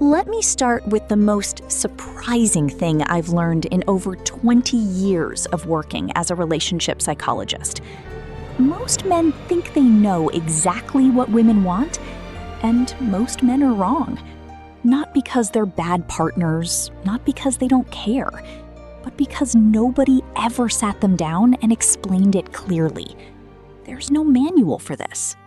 Let me start with the most surprising thing I've learned in over 20 years of working as a relationship psychologist. Most men think they know exactly what women want, and most men are wrong. Not because they're bad partners, not because they don't care, but because nobody ever sat them down and explained it clearly. There's no manual for this.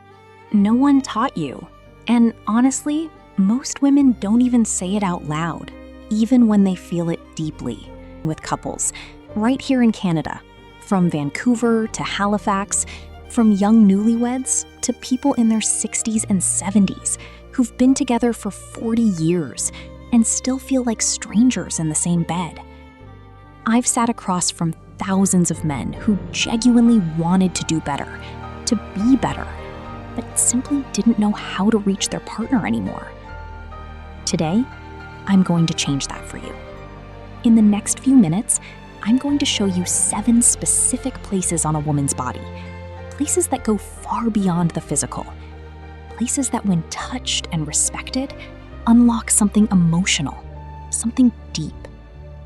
No one taught you. And honestly, most women don't even say it out loud, even when they feel it deeply. With couples, right here in Canada, from Vancouver to Halifax, from young newlyweds to people in their 60s and 70s who've been together for 40 years and still feel like strangers in the same bed. I've sat across from thousands of men who genuinely wanted to do better, to be better, but simply didn't know how to reach their partner anymore. Today, I'm going to change that for you. In the next few minutes, I'm going to show you 7 specific places on a woman's body, places that go far beyond the physical, places that when touched and respected, unlock something emotional, something deep.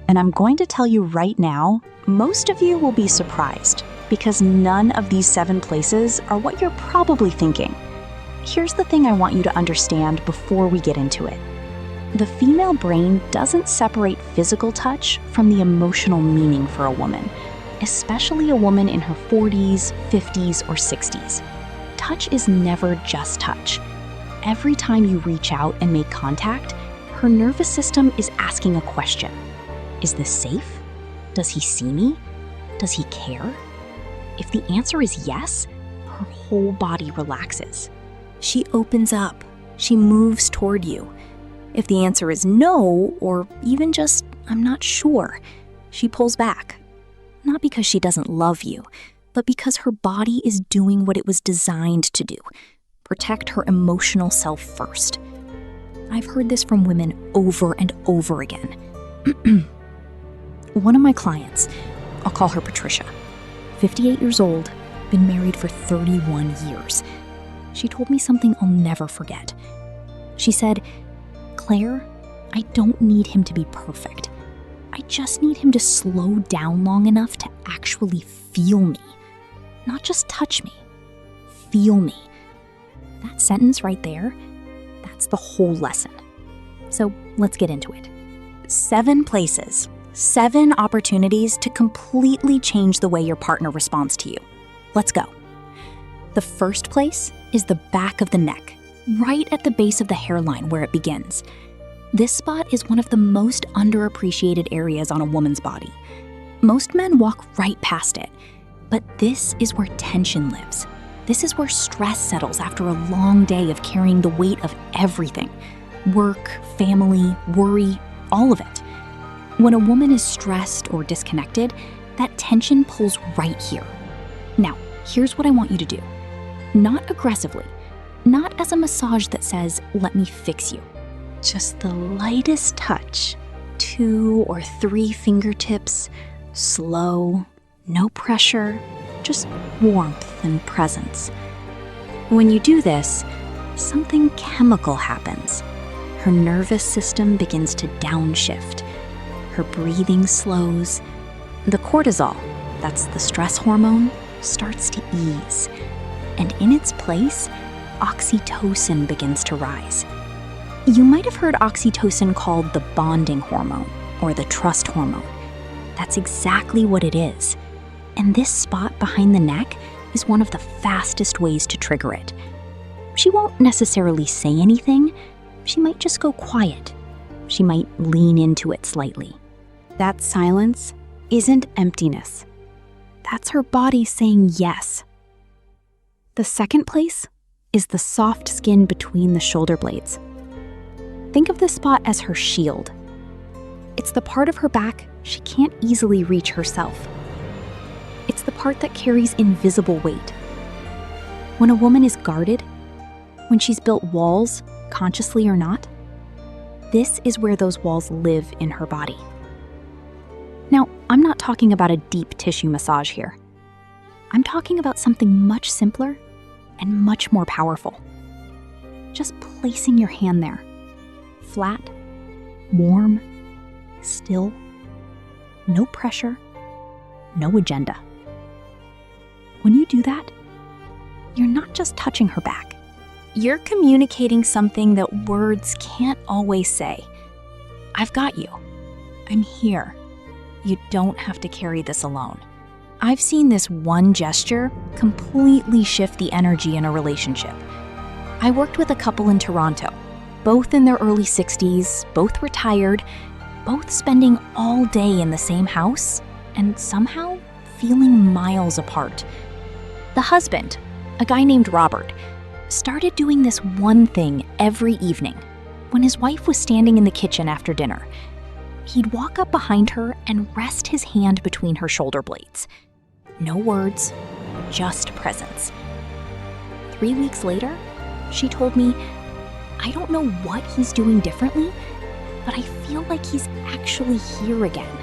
And I'm going to tell you right now, most of you will be surprised because none of these 7 places are what you're probably thinking. Here's the thing I want you to understand before we get into it. The female brain doesn't separate physical touch from the emotional meaning for a woman, especially a woman in her 40s, 50s, or 60s. Touch is never just touch. Every time you reach out and make contact, her nervous system is asking a question. Is this safe? Does he see me? Does he care? If the answer is yes, her whole body relaxes. She opens up. She moves toward you. If the answer is no, or even just, I'm not sure, she pulls back. Not because she doesn't love you, but because her body is doing what it was designed to do. Protect her emotional self first. I've heard this from women over and over again. One of my clients, I'll call her Patricia, 58 years old, been married for 31 years. She told me something I'll never forget. She said, "Claire, I don't need him to be perfect. I just need him to slow down long enough to actually feel me. Not just touch me. Feel me." That sentence right there, that's the whole lesson. So let's get into it. 7 places, 7 opportunities to completely change the way your partner responds to you. Let's go. The first place is the back of the neck, right at the base of the hairline where it begins. This spot is one of the most underappreciated areas on a woman's body. Most men walk right past it, but this is where tension lives. This is where stress settles after a long day of carrying the weight of everything. Work, family, worry, all of it. When a woman is stressed or disconnected, that tension pulls right here. Now, here's what I want you to do. Not aggressively, not as a massage that says, "Let me fix you." Just the lightest touch, 2 or 3 fingertips, slow, no pressure, just warmth and presence. When you do this, something chemical happens. Her nervous system begins to downshift. Her breathing slows. The cortisol, that's the stress hormone, starts to ease. And in its place, oxytocin begins to rise. You might have heard oxytocin called the bonding hormone or the trust hormone. That's exactly what it is. And this spot behind the neck is one of the fastest ways to trigger it. She won't necessarily say anything. She might just go quiet. She might lean into it slightly. That silence isn't emptiness. That's her body saying yes. The second place is the soft skin between the shoulder blades. Think of this spot as her shield. It's the part of her back she can't easily reach herself. It's the part that carries invisible weight. When a woman is guarded, when she's built walls, consciously or not, this is where those walls live in her body. Now, I'm not talking about a deep tissue massage here. I'm talking about something much simpler and much more powerful. Just placing your hand there, flat Warm, still, no pressure, no agenda. When you do that, you're not just touching her back. You're communicating something that words can't always say. I've got you. I'm here. You don't have to carry this alone. I've seen this one gesture completely shift the energy in a relationship. I worked with a couple in Toronto, both in their early 60s, both retired, both spending all day in the same house, and somehow feeling miles apart. The husband, a guy named Robert, started doing this one thing every evening. When his wife was standing in the kitchen after dinner, he'd walk up behind her and rest his hand between her shoulder blades. No words, just presence. 3 weeks later, she told me, I don't know what he's doing differently, but I feel like he's actually here again.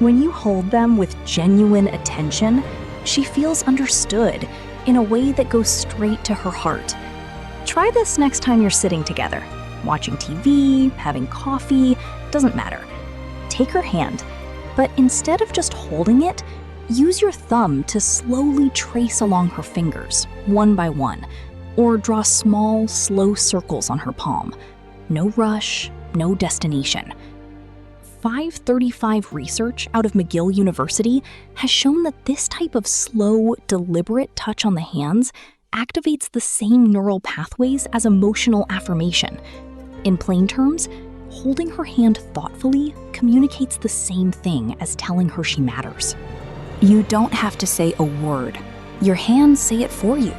When you hold them with genuine attention, she feels understood in a way that goes straight to her heart. Try this next time you're sitting together, watching TV, having coffee, doesn't matter. Take her hand, but instead of just holding it, use your thumb to slowly trace along her fingers, one by one, or draw small, slow circles on her palm. No rush, no destination. 535 research out of McGill University has shown that this type of slow, deliberate touch on the hands activates the same neural pathways as emotional affirmation. In plain terms, holding her hand thoughtfully communicates the same thing as telling her she matters. You don't have to say a word. Your hands say it for you.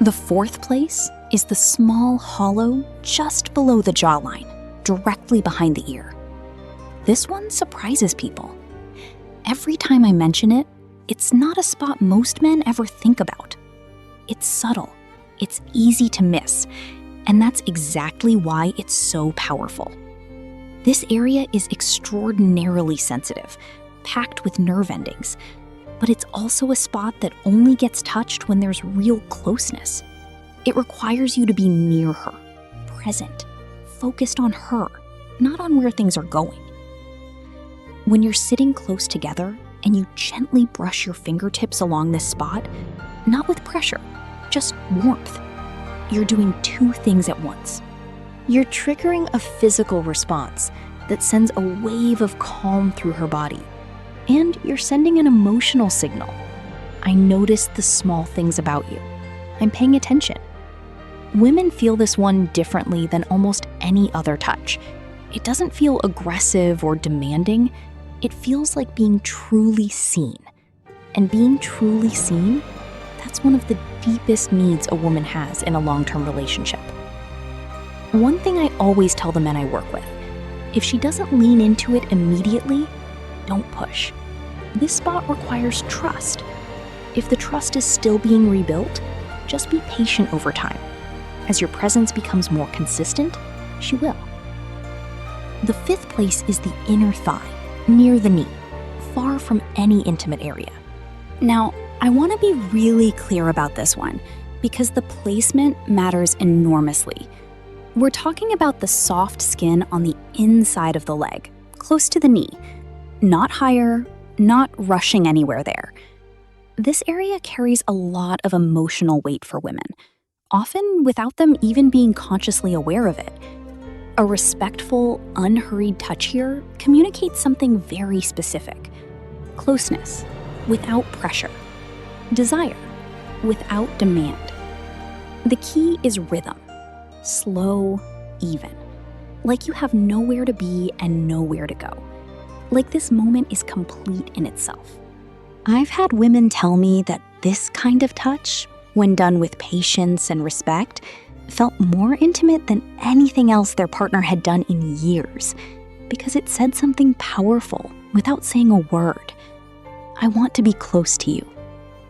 The fourth place is the small hollow just below the jawline, directly behind the ear. This one surprises people. Every time I mention it, it's not a spot most men ever think about. It's subtle, it's easy to miss, and that's exactly why it's so powerful. This area is extraordinarily sensitive, packed with nerve endings, but it's also a spot that only gets touched when there's real closeness. It requires you to be near her, present, focused on her, not on where things are going. When you're sitting close together and you gently brush your fingertips along this spot, not with pressure, just warmth, you're doing two things at once. You're triggering a physical response that sends a wave of calm through her body, and you're sending an emotional signal. I noticed the small things about you. I'm paying attention. Women feel this one differently than almost any other touch. It doesn't feel aggressive or demanding. It feels like being truly seen. And being truly seen, that's one of the deepest needs a woman has in a long-term relationship. One thing I always tell the men I work with, if she doesn't lean into it immediately, don't push. This spot requires trust. If the trust is still being rebuilt, just be patient over time. As your presence becomes more consistent, she will. The fifth place is the inner thigh, near the knee, far from any intimate area. Now, I want to be really clear about this one, because the placement matters enormously. We're talking about the soft skin on the inside of the leg, close to the knee. Not higher, not rushing anywhere there. This area carries a lot of emotional weight for women, often without them even being consciously aware of it. A respectful, unhurried touch here communicates something very specific. Closeness, without pressure. Desire, without demand. The key is rhythm. Slow, even. Like you have nowhere to be and nowhere to go. Like this moment is complete in itself. I've had women tell me that this kind of touch, when done with patience and respect, felt more intimate than anything else their partner had done in years, because it said something powerful without saying a word. I want to be close to you.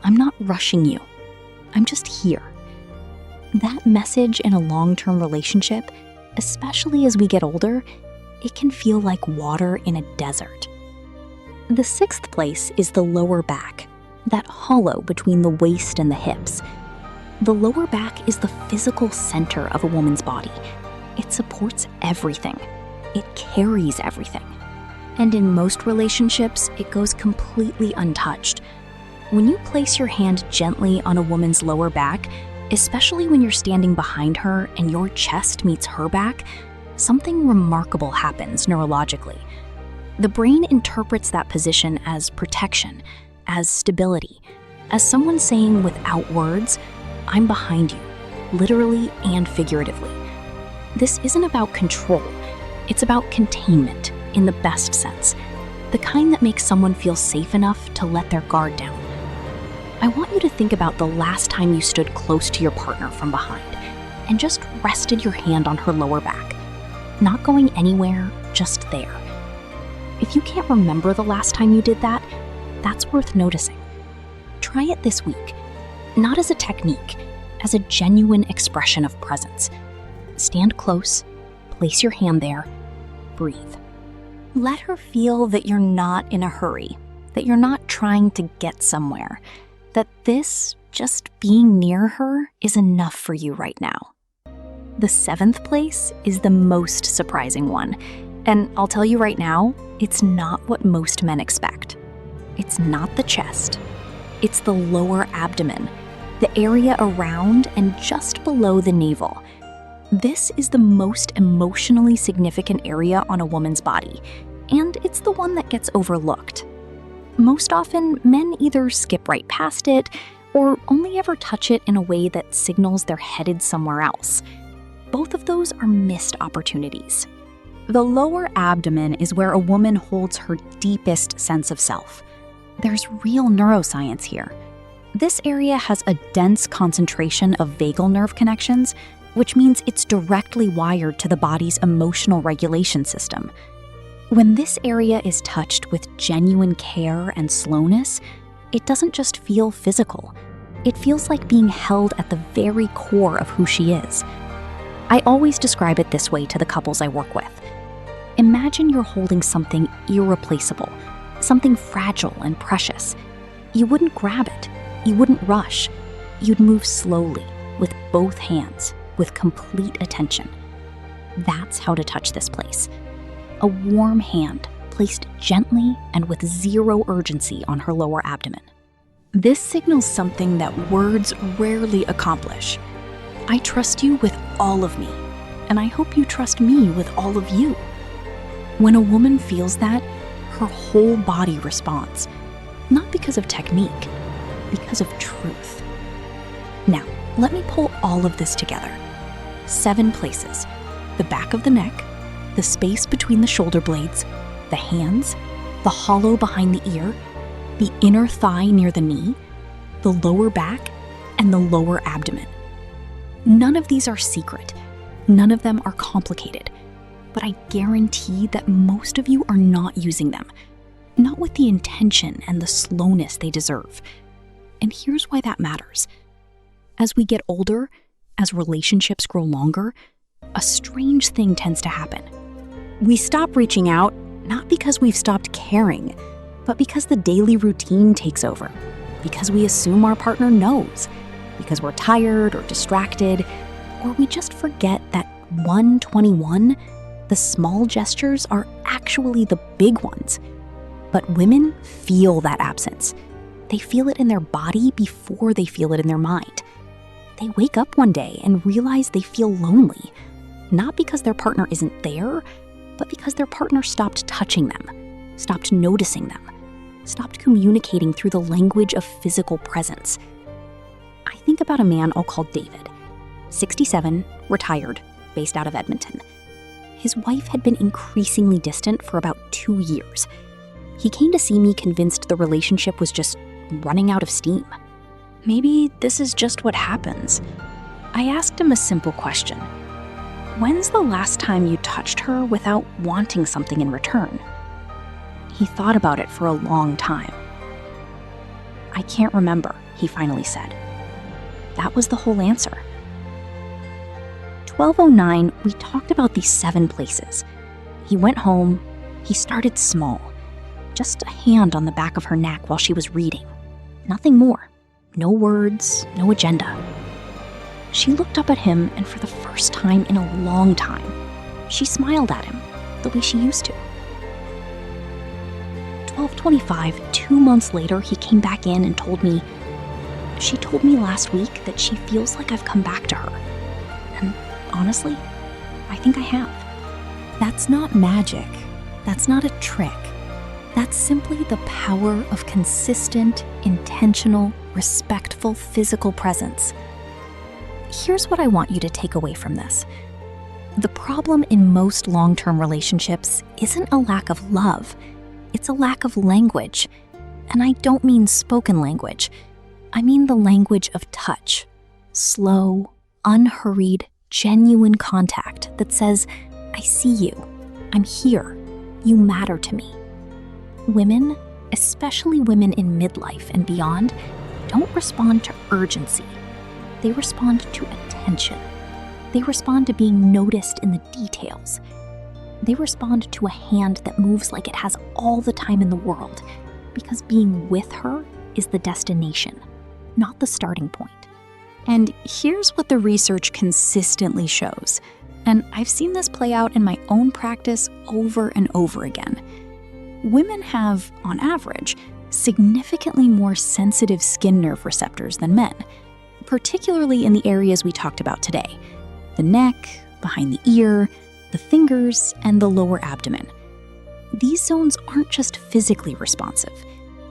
I'm not rushing you. I'm just here. That message in a long-term relationship, especially as we get older, it can feel like water in a desert. The sixth place is the lower back, that hollow between the waist and the hips. The lower back is the physical center of a woman's body. It supports everything. It carries everything. And in most relationships, it goes completely untouched. When you place your hand gently on a woman's lower back, especially when you're standing behind her and your chest meets her back, something remarkable happens neurologically. The brain interprets that position as protection, as stability, as someone saying without words, "I'm behind you," literally and figuratively. This isn't about control, it's about containment in the best sense, the kind that makes someone feel safe enough to let their guard down. I want you to think about the last time you stood close to your partner from behind and just rested your hand on her lower back, not going anywhere, just there. If you can't remember the last time you did that, that's worth noticing. Try it this week, not as a technique, as a genuine expression of presence. Stand close, place your hand there, breathe. Let her feel that you're not in a hurry, that you're not trying to get somewhere, that this, just being near her, is enough for you right now. The 7th place is the most surprising one, and I'll tell you right now, it's not what most men expect. It's not the chest. It's the lower abdomen, the area around and just below the navel. This is the most emotionally significant area on a woman's body, and it's the one that gets overlooked. Most often, men either skip right past it or only ever touch it in a way that signals they're headed somewhere else. Both of those are missed opportunities. The lower abdomen is where a woman holds her deepest sense of self. There's real neuroscience here. This area has a dense concentration of vagal nerve connections, which means it's directly wired to the body's emotional regulation system. When this area is touched with genuine care and slowness, it doesn't just feel physical. It feels like being held at the very core of who she is. I always describe it this way to the couples I work with. Imagine you're holding something irreplaceable, something fragile and precious. You wouldn't grab it. You wouldn't rush. You'd move slowly, with both hands, with complete attention. That's how to touch this place. A warm hand placed gently and with zero urgency on her lower abdomen. This signals something that words rarely accomplish. I trust you with all of me, and I hope you trust me with all of you. When a woman feels that, her whole body responds, not because of technique, because of truth. Now, let me pull all of this together. 7 places: the back of the neck, the space between the shoulder blades, the hands, the hollow behind the ear, the inner thigh near the knee, the lower back, and the lower abdomen. None of these are secret. None of them are complicated. But I guarantee that most of you are not using them, not with the intention and the slowness they deserve. And here's why that matters. As we get older, as relationships grow longer, a strange thing tends to happen. We stop reaching out, not because we've stopped caring, but because the daily routine takes over, because we assume our partner knows, because we're tired or distracted, or we just forget that 121, the small gestures are actually the big ones. But women feel that absence. They feel it in their body before they feel it in their mind. They wake up one day and realize they feel lonely, not because their partner isn't there, but because their partner stopped touching them, stopped noticing them, stopped communicating through the language of physical presence. I think about a man I'll call David, 67, retired, based out of Edmonton. His wife had been increasingly distant for about 2 years. He came to see me convinced the relationship was just running out of steam. Maybe this is just what happens. I asked him a simple question. When's the last time you touched her without wanting something in return? He thought about it for a long time. I can't remember, he finally said. That was the whole answer. 12:09, we talked about these 7 places. He went home. He started small. Just a hand on the back of her neck while she was reading. Nothing more. No words, no agenda. She looked up at him, and for the first time in a long time, she smiled at him. the way she used to. 12:25, 2 months later, he came back in and told me, "She told me last week that she feels like I've come back to her." And honestly, I think I have. That's not magic. That's not a trick. That's simply the power of consistent, intentional, respectful physical presence. Here's what I want you to take away from this. The problem in most long-term relationships isn't a lack of love. It's a lack of language. And I don't mean spoken language. I mean the language of touch. Slow, unhurried, genuine contact that says, "I see you. I'm here. You matter to me." Women, especially women in midlife and beyond, don't respond to urgency. They respond to attention. They respond to being noticed in the details. They respond to a hand that moves like it has all the time in the world, because being with her is the destination, not the starting point. And here's what the research consistently shows, and I've seen this play out in my own practice over and over again. Women have, on average, significantly more sensitive skin nerve receptors than men, particularly in the areas we talked about today: the neck, behind the ear, the fingers, and the lower abdomen. These zones aren't just physically responsive,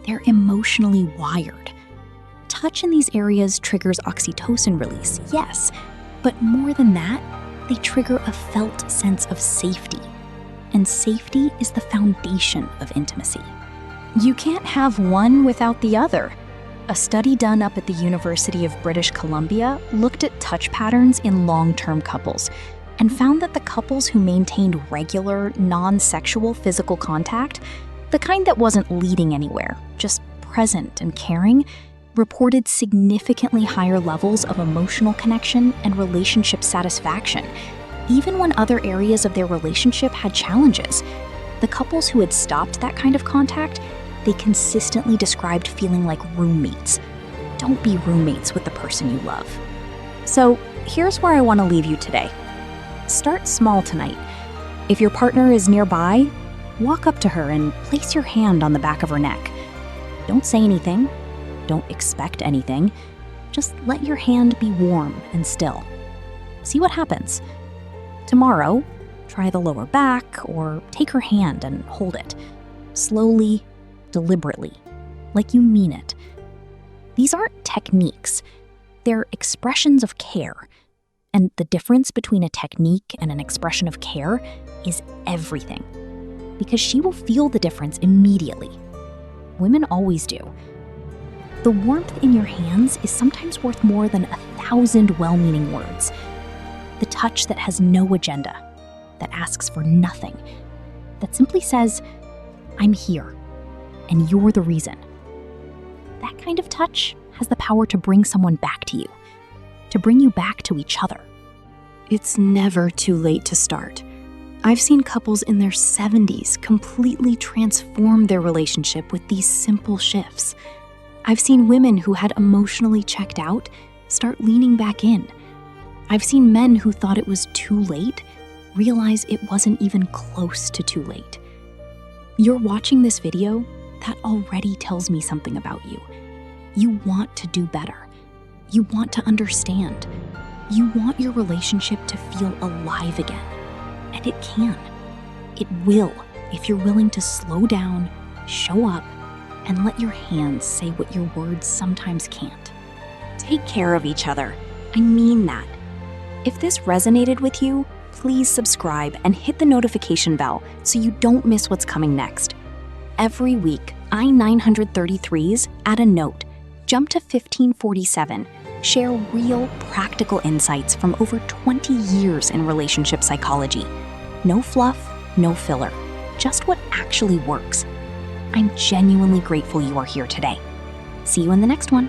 they're emotionally wired. Touch in these areas triggers oxytocin release, yes, but more than that, they trigger a felt sense of safety. And safety is the foundation of intimacy. You can't have one without the other. A study done up at the University of British Columbia looked at touch patterns in long-term couples and found that the couples who maintained regular, non-sexual physical contact, the kind that wasn't leading anywhere, just present and caring, reported significantly higher levels of emotional connection and relationship satisfaction, even when other areas of their relationship had challenges. The couples who had stopped that kind of contact, they consistently described feeling like roommates. Don't be roommates with the person you love. So here's where I want to leave you today. Start small tonight. If your partner is nearby, walk up to her and place your hand on the back of her neck. Don't say anything. Don't expect anything. Just let your hand be warm and still. See what happens. Tomorrow, try the lower back or take her hand and hold it. Slowly, deliberately, like you mean it. These aren't techniques. They're expressions of care. And the difference between a technique and an expression of care is everything. Because she will feel the difference immediately. Women always do. The warmth in your hands is sometimes worth more than 1,000 well-meaning words. The touch that has no agenda, that asks for nothing, that simply says, "I'm here, and you're the reason." That kind of touch has the power to bring someone back to you, to bring you back to each other. It's never too late to start. I've seen couples in their 70s completely transform their relationship with these simple shifts. I've seen women who had emotionally checked out start leaning back in. I've seen men who thought it was too late realize it wasn't even close to too late. You're watching this video, that already tells me something about you. You want to do better. You want to understand. You want your relationship to feel alive again. And it can. It will if you're willing to slow down, show up, and let your hands say what your words sometimes can't. Take care of each other. I mean that. If this resonated with you, please subscribe and hit the notification bell so you don't miss what's coming next. Every week, I-933s add a note, jump to 1547, share real, practical insights from over 20 years in relationship psychology. No fluff, no filler, just what actually works. I'm genuinely grateful you are here today. See you in the next one.